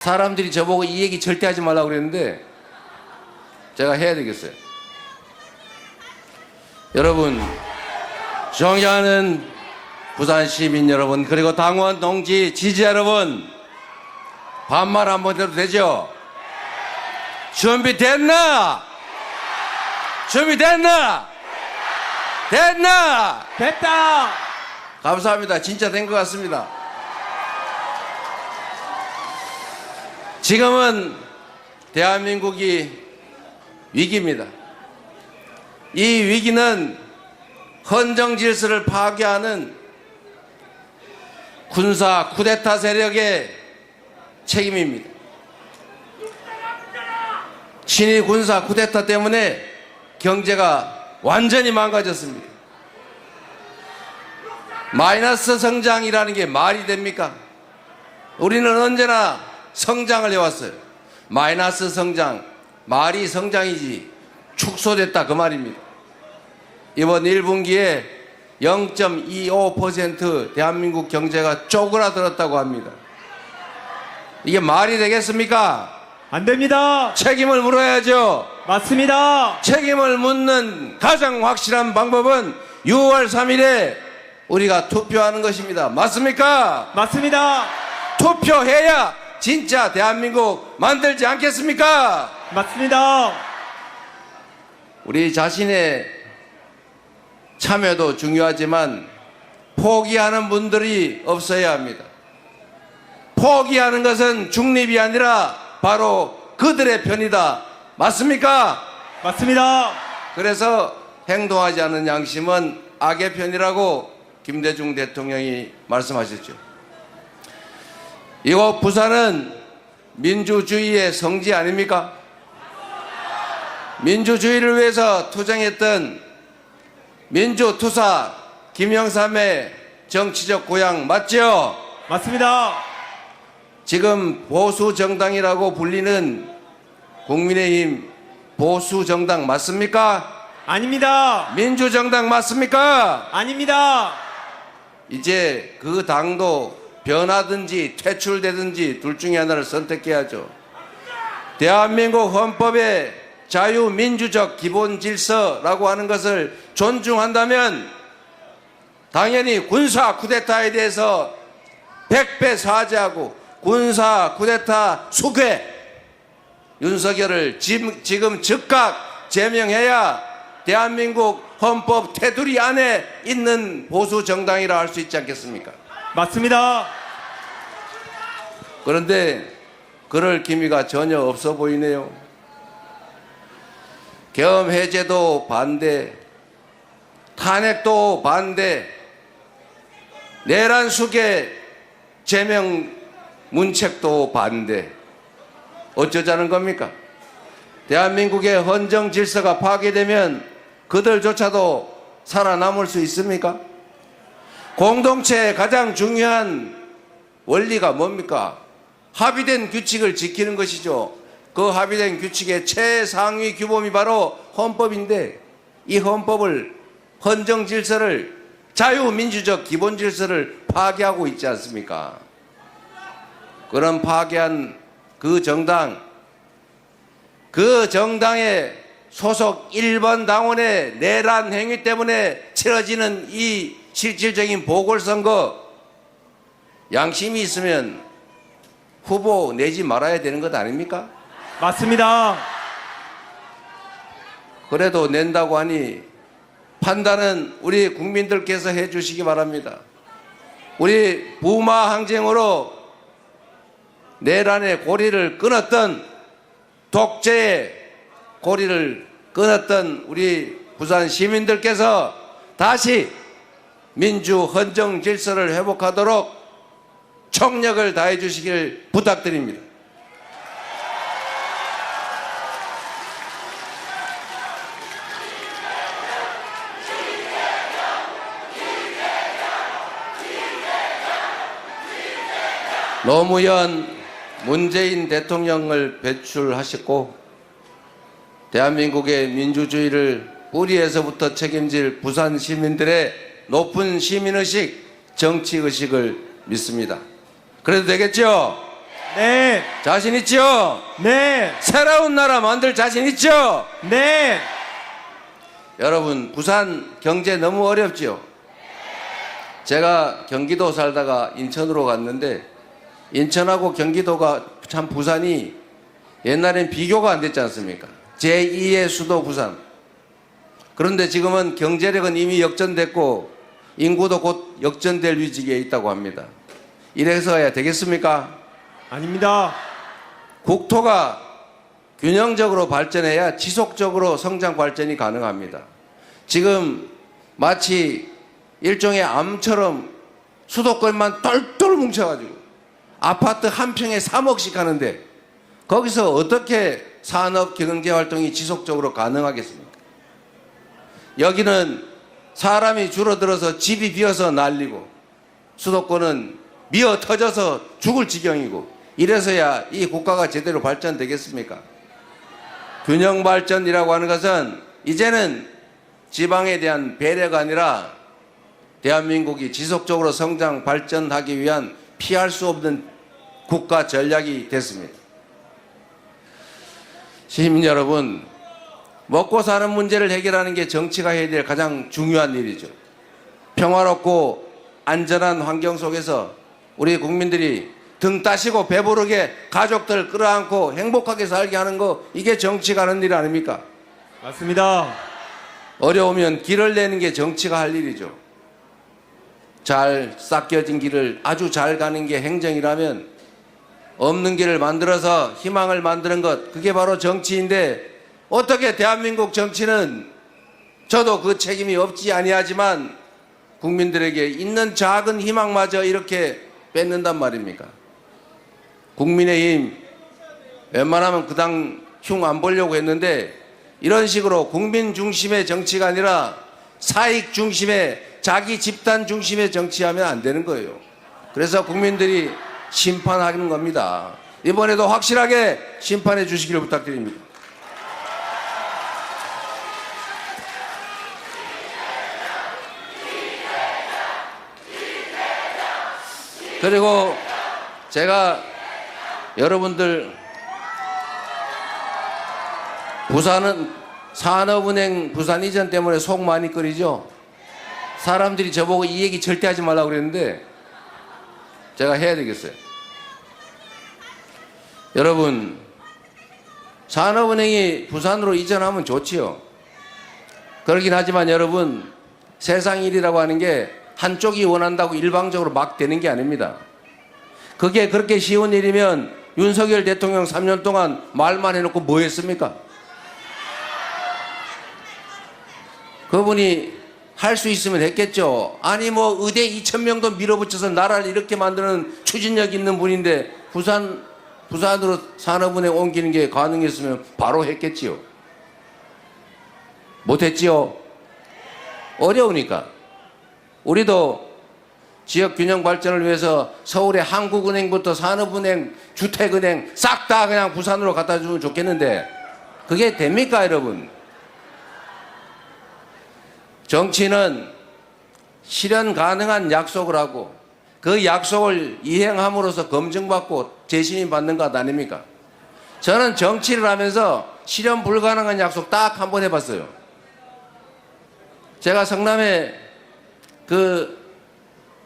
사람들이 저보고 이 얘기 절대 하지 말라고 그랬는데 제가 해야 되겠어요. 여러분, 존경하는 부산 시민 여러분, 그리고 당원 동지 지지 여러분, 반말 한번 해도 되죠? 준비됐나? 준비됐나? 됐나? 됐다! 감사합니다. 진짜 된 것 같습니다. 지금은 대한민국이 위기입니다. 이 위기는 헌정 질서를 파괴하는 군사 쿠데타 세력의 책임입니다. 친위 군사 쿠데타 때문에 경제가 완전히 망가졌습니다. 마이너스 성장이라는 게 말이 됩니까? 우리는 언제나 성장을 해왔어요. 마이너스 성장, 말이 성장이지 축소됐다 그 말입니다. 이번 1분기에 0.25% 대한민국 경제가 쪼그라들었다고 합니다. 이게 말이 되겠습니까? 안 됩니다! 책임을 물어야죠. 맞습니다! 책임을 묻는 가장 확실한 방법은 6월 3일에 우리가 투표하는 것입니다. 맞습니까? 맞습니다! 투표해야 진짜 대한민국 만들지 않겠습니까? 맞습니다! 우리 자신의 참여도 중요하지만 포기하는 분들이 없어야 합니다. 포기하는 것은 중립이 아니라 바로 그들의 편이다. 맞습니까? 맞습니다! 그래서 행동하지 않는 양심은 악의 편이라고 김대중 대통령이 말씀하셨죠. 이곳 부산은 민주주의의 성지 아닙니까? 민주주의를 위해서 투쟁했던 민주투사 김영삼의 정치적 고향 맞죠? 맞습니다! 지금 보수정당이라고 불리는 국민의힘 보수정당 맞습니까? 아닙니다! 민주정당 맞습니까? 아닙니다! 이제 그 당도 변하든지 퇴출되든지 둘 중에 하나를 선택해야죠. 대한민국 헌법의 자유민주적 기본질서라고 하는 것을 존중한다면 당연히 군사 쿠데타에 대해서 100배 사죄하고 군사 쿠데타 수괴 윤석열을 지금 즉각 제명해야 대한민국 헌법 테두리 안에 있는 보수 정당이라 할 수 있지 않겠습니까? 맞습니다! 그런데 그럴 기미가 전혀 없어 보이네요. 계엄 해제도 반대, 탄핵도 반대, 내란 수괴 제명 문책도 반대. 어쩌자는 겁니까? 대한민국의 헌정 질서가 파괴되면 그들조차도 살아남을 수 있습니까? 공동체의 가장 중요한 원리가 뭡니까? 합의된 규칙을 지키는 것이죠. 그 합의된 규칙의 최상위 규범이 바로 헌법인데 이 헌법을, 헌정 질서를, 자유민주적 기본 질서를 파괴하고 있지 않습니까? 그런 파괴한 그 정당, 그 정당의 소속 1번 당원의 내란 행위 때문에 치러지는 이 실질적인 보궐선거, 양심이 있으면 후보 내지 말아야 되는 것 아닙니까? 맞습니다! 그래도 낸다고 하니 판단은 우리 국민들께서 해주시기 바랍니다. 우리 부마 항쟁으로 내란의 고리를 끊었던, 독재의 고리를 끊었던 우리 부산 시민들께서 다시 민주 헌정 질서를 회복하도록 총력을 다해 주시길 부탁드립니다. 노무현, 문재인 대통령을 배출하셨고 대한민국의 민주주의를 뿌리에서부터 책임질 부산 시민들의 높은 시민의식, 정치의식을 믿습니다. 그래도 되겠죠? 네. 자신 있죠? 네. 새로운 나라 만들 자신 있죠? 네. 여러분, 부산 경제 너무 어렵죠? 제가 경기도 살다가 인천으로 갔는데 인천하고 경기도가 참 부산이 옛날엔 비교가 안 됐지 않습니까? 제2의 수도 부산. 그런데 지금은 경제력은 이미 역전됐고 인구도 곧 역전될 위기에 있다고 합니다. 이래서야 되겠습니까? 아닙니다. 국토가 균형적으로 발전해야 지속적으로 성장 발전이 가능합니다. 지금 마치 일종의 암처럼 수도권만 똘똘 뭉쳐가지고 아파트 한 평에 3억씩 하는데 거기서 어떻게 산업 경제 활동이 지속적으로 가능하겠습니까? 여기는 사람이 줄어들어서 집이 비어서 난리고 수도권은 미어 터져서 죽을 지경이고 이래서야 이 국가가 제대로 발전되겠습니까? 균형 발전이라고 하는 것은 이제는 지방에 대한 배려가 아니라 대한민국이 지속적으로 성장 발전하기 위한 피할 수 없는 국가 전략이 됐습니다. 시민 여러분, 먹고 사는 문제를 해결하는 게 정치가 해야 될 가장 중요한 일이죠. 평화롭고 안전한 환경 속에서 우리 국민들이 등 따시고 배부르게 가족들 끌어안고 행복하게 살게 하는 거, 이게 정치가 하는 일 아닙니까? 맞습니다. 어려우면 길을 내는 게 정치가 할 일이죠. 잘 닦여진 길을 아주 잘 가는 게 행정이라면 없는 길을 만들어서 희망을 만드는 것, 그게 바로 정치인데 어떻게 대한민국 정치는 저도 그 책임이 없지 아니하지만 국민들에게 있는 작은 희망마저 이렇게 뺏는단 말입니까? 국민의힘 웬만하면 그 당 흉 안 보려고 했는데 이런 식으로 국민 중심의 정치가 아니라 사익 중심의 자기 집단 중심의 정치하면 안 되는 거예요. 그래서 국민들이 심판하는 겁니다. 이번에도 확실하게 심판해 주시기를 부탁드립니다. 그리고 제가 여러분들 부산은 산업은행 부산 이전 때문에 속 많이 끓이죠. 사람들이 저보고 이 얘기 절대 하지 말라고 그랬는데 제가 해야 되겠어요. 여러분, 산업은행이 부산으로 이전하면 좋지요. 그러긴 하지만 여러분, 세상 일이라고 하는 게 한쪽이 원한다고 일방적으로 막 되는 게 아닙니다. 그게 그렇게 쉬운 일이면 윤석열 대통령 3년 동안 말만 해놓고 뭐 했습니까? 그분이 할 수 있으면 했겠죠. 아니 뭐 의대 2,000명도 밀어붙여서 나라를 이렇게 만드는 추진력 있는 분인데 부산으로 산업은행 옮기는 게 가능했으면 바로 했겠지요. 못했지요. 어려우니까. 우리도 지역 균형 발전을 위해서 서울의 한국은행부터 산업은행, 주택은행 싹 다 그냥 부산으로 갖다 주면 좋겠는데 그게 됩니까, 여러분? 정치는 실현 가능한 약속을 하고 그 약속을 이행함으로써 검증받고 재신임 받는 것 아닙니까? 저는 정치를 하면서 실현 불가능한 약속 딱 한 번 해봤어요. 제가 성남에 그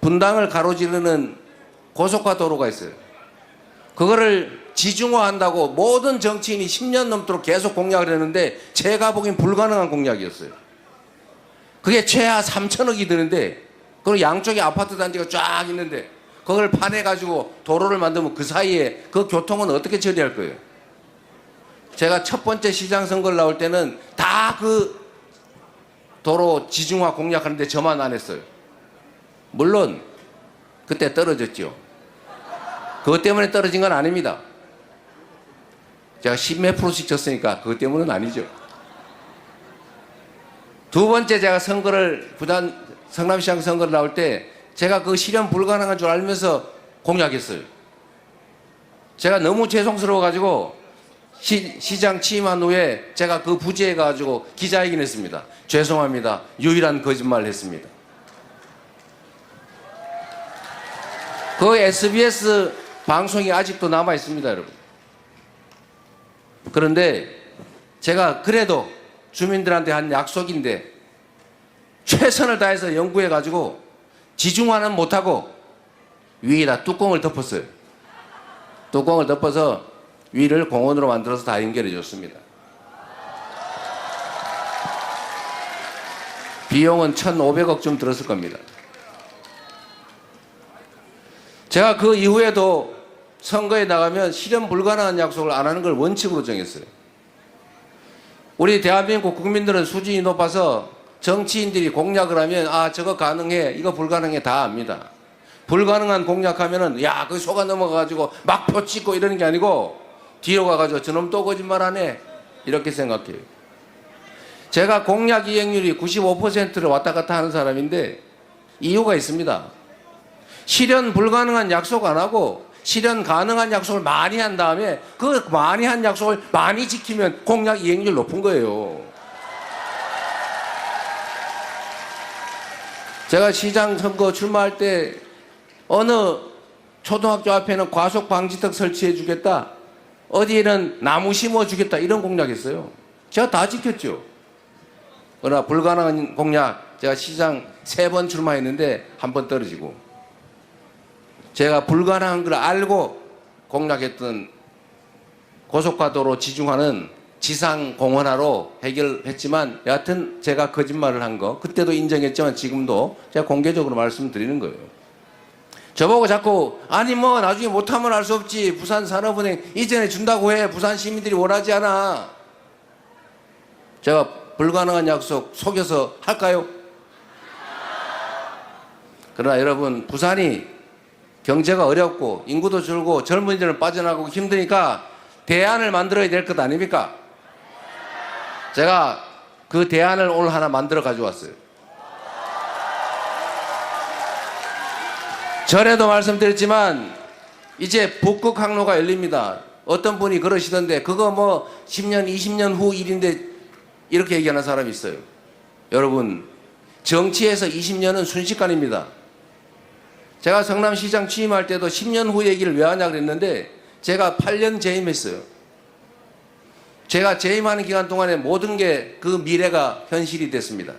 분당을 가로지르는 고속화 도로가 있어요. 그거를 지중화한다고 모든 정치인이 10년 넘도록 계속 공약을 했는데 제가 보기엔 불가능한 공약이었어요. 그게 최하 3천억이 드는데 그리고 양쪽에 아파트 단지가 쫙 있는데 그걸 파내가지고 도로를 만들면 그 사이에 그 교통은 어떻게 처리할 거예요? 제가 첫 번째 시장 선거를 나올 때는 다 그 도로 지중화 공약하는데 저만 안 했어요. 물론 그때 떨어졌죠. 그것 때문에 떨어진 건 아닙니다. 제가 10몇 프로씩 졌으니까 그것 때문은 아니죠. 두 번째 제가 선거를 부산 성남시장 선거를 나올 때 제가 그 실현 불가능한 줄 알면서 공약했어요. 제가 너무 죄송스러워 가지고 시장 취임한 후에 제가 그 부지에 가지고 기자회견 했습니다. 죄송합니다. 유일한 거짓말을 했습니다. 그 SBS 방송이 아직도 남아 있습니다, 여러분. 그런데 제가 그래도 주민들한테 한 약속인데 최선을 다해서 연구해 가지고 지중화는 못하고 위에다 뚜껑을 덮었어요. 뚜껑을 덮어서 위를 공원으로 만들어서 다 연결해 줬습니다. 비용은 1,500억쯤 들었을 겁니다. 제가 그 이후에도 선거에 나가면 실현 불가능한 약속을 안 하는 걸 원칙으로 정했어요. 우리 대한민국 국민들은 수준이 높아서 정치인들이 공약을 하면 아 저거 가능해 이거 불가능해 다 압니다. 불가능한 공약하면은 야 그 속아 넘어가가지고 막 표 찍고 이러는 게 아니고 뒤로 가가지고 저놈 또 거짓말하네 이렇게 생각해요. 제가 공약 이행률이 95%를 왔다 갔다 하는 사람인데 이유가 있습니다. 실현 불가능한 약속 안 하고 실현 가능한 약속을 많이 한 다음에 그 많이 한 약속을 많이 지키면 공약 이행률 높은 거예요. 제가 시장 선거 출마할 때 어느 초등학교 앞에는 과속 방지턱 설치해 주겠다. 어디에는 나무 심어 주겠다. 이런 공약했어요. 제가 다 지켰죠. 그러나 불가능한 공약 제가 시장 3번 출마했는데 한 번 떨어지고 제가 불가능한 걸 알고 공약했던 고속화도로 지중화는 지상공원화로 해결했지만 여하튼 제가 거짓말을 한 거 그때도 인정했지만 지금도 제가 공개적으로 말씀드리는 거예요. 저보고 자꾸 아니 뭐 나중에 못하면 알 수 없지 부산산업은행 이전에 준다고 해 부산 시민들이 원하지 않아. 제가 불가능한 약속 속여서 할까요? 그러나 여러분 부산이 경제가 어렵고 인구도 줄고 젊은이들은 빠져나가고 힘드니까 대안을 만들어야 될 것 아닙니까? 제가 그 대안을 오늘 하나 만들어 가져왔어요. 전에도 말씀드렸지만 이제 북극 항로가 열립니다. 어떤 분이 그러시던데 그거 뭐 10년 20년 후 일인데 이렇게 얘기하는 사람이 있어요. 여러분 정치에서 20년은 순식간입니다. 제가 성남시장 취임할 때도 10년 후 얘기를 왜 하냐 그랬는데 제가 8년 재임했어요. 제가 재임하는 기간 동안에 모든 게 그 미래가 현실이 됐습니다.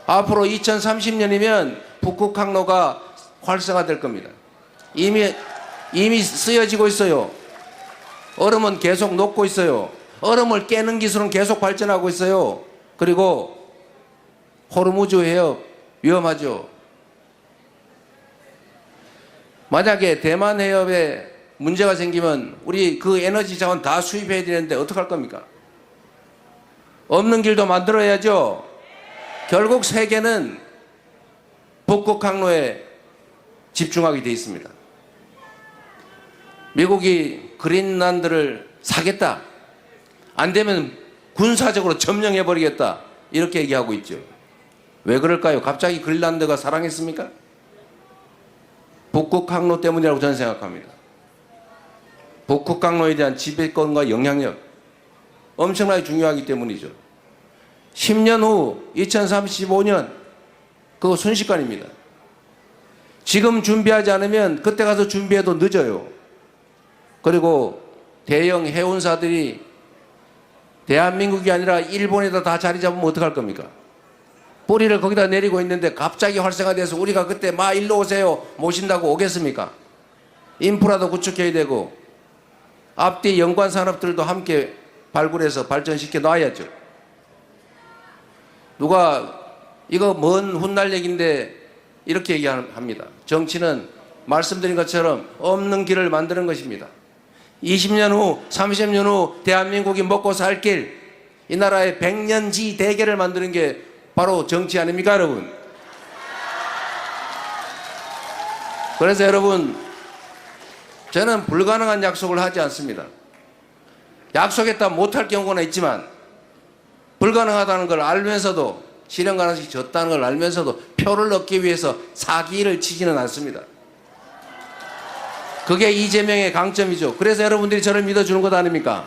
앞으로 2030년이면 북극 항로가 활성화될 겁니다. 이미 쓰여지고 있어요. 얼음은 계속 녹고 있어요. 얼음을 깨는 기술은 계속 발전하고 있어요. 그리고 호르무즈 해협 위험하죠. 만약에 대만 해협에 문제가 생기면 우리 그 에너지 자원 다 수입해야 되는데 어떡할 겁니까? 없는 길도 만들어야죠. 결국 세계는 북극 항로에 집중하게 돼 있습니다. 미국이 그린란드를 사겠다. 안 되면 군사적으로 점령해버리겠다. 이렇게 얘기하고 있죠. 왜 그럴까요? 갑자기 그린란드가 사랑했습니까? 북극 항로 때문이라고 저는 생각합니다. 북극 항로에 대한 지배권과 영향력 엄청나게 중요하기 때문이죠. 10년 후 2035년 그거 순식간입니다. 지금 준비하지 않으면 그때 가서 준비해도 늦어요. 그리고 대형 해운사들이 대한민국이 아니라 일본에다 다 자리 잡으면 어떡할 겁니까? 뿌리를 거기다 내리고 있는데 갑자기 활성화돼서 우리가 그때 마 일로 오세요 모신다고 오겠습니까? 인프라도 구축해야 되고 앞뒤 연관 산업들도 함께 발굴해서 발전시켜 놔야죠. 누가 이거 먼 훗날 얘기인데 이렇게 얘기합니다. 정치는 말씀드린 것처럼 없는 길을 만드는 것입니다. 20년 후, 30년 후 대한민국이 먹고 살 길, 이 나라의 100년지 대계를 만드는 게 바로 정치 아닙니까, 여러분? 그래서 여러분, 저는 불가능한 약속을 하지 않습니다. 약속했다 못할 경우는 있지만 불가능하다는 걸 알면서도 실현 가능성이 적다는 걸 알면서도 표를 얻기 위해서 사기를 치지는 않습니다. 그게 이재명의 강점이죠. 그래서 여러분들이 저를 믿어주는 것 아닙니까?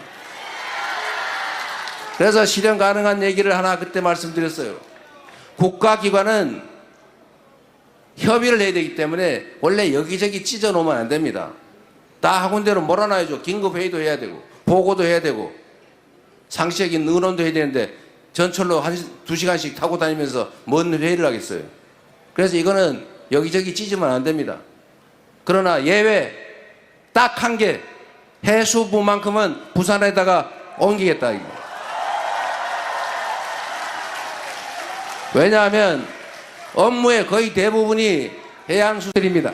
그래서 실현 가능한 얘기를 하나 그때 말씀드렸어요. 국가기관은 협의를 해야 되기 때문에 원래 여기저기 찢어 놓으면 안 됩니다. 다 학원대로 몰아놔야죠. 긴급회의도 해야 되고 보고도 해야 되고 상식적인 의논도 해야 되는데 전철로 2시간씩 타고 다니면서 뭔 회의를 하겠어요. 그래서 이거는 여기저기 찢으면 안 됩니다. 그러나 예외 딱 한 개, 해수부만큼은 부산에다가 옮기겠다. 왜냐하면 업무의 거의 대부분이 해양수들입니다.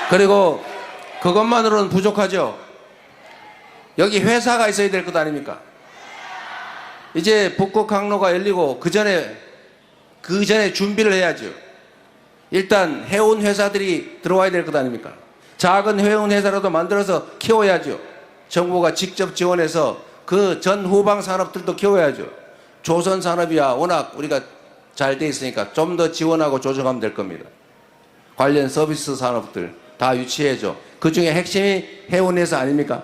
그리고 그것만으로는 부족하죠. 여기 회사가 있어야 될 것 아닙니까? 이제 북극 항로가 열리고 그 전에 준비를 해야죠. 일단 해운 회사들이 들어와야 될 것 아닙니까? 작은 해운 회사라도 만들어서 키워야죠. 정부가 직접 지원해서 그 전 후방 산업들도 키워야죠. 조선 산업이야 워낙 우리가 잘 돼 있으니까 좀 더 지원하고 조정하면 될 겁니다. 관련 서비스 산업들 다 유치해줘. 그 중에 핵심이 해운회사 아닙니까?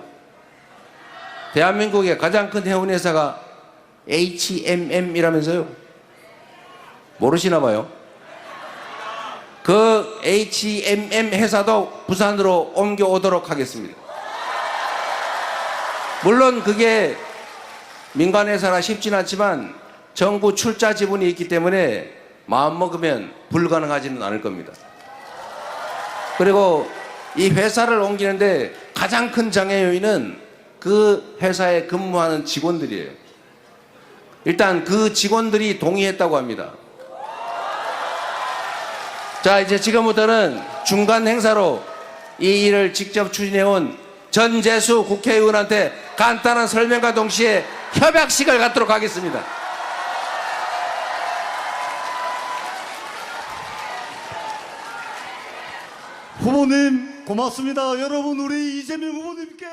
대한민국의 가장 큰 해운회사가 HMM이라면서요? 모르시나 봐요. 그 HMM 회사도 부산으로 옮겨오도록 하겠습니다. 물론 그게 민간회사라 쉽진 않지만 정부 출자 지분이 있기 때문에 마음먹으면 불가능하지는 않을 겁니다. 그리고 이 회사를 옮기는데 가장 큰 장애 요인은 그 회사에 근무하는 직원들이에요. 일단 그 직원들이 동의했다고 합니다. 자, 이제 지금부터는 중간 행사로 이 일을 직접 추진해온 전재수 국회의원한테 간단한 설명과 동시에 협약식을 갖도록 하겠습니다. 후보님 고맙습니다. 여러분 우리 이재명 후보님께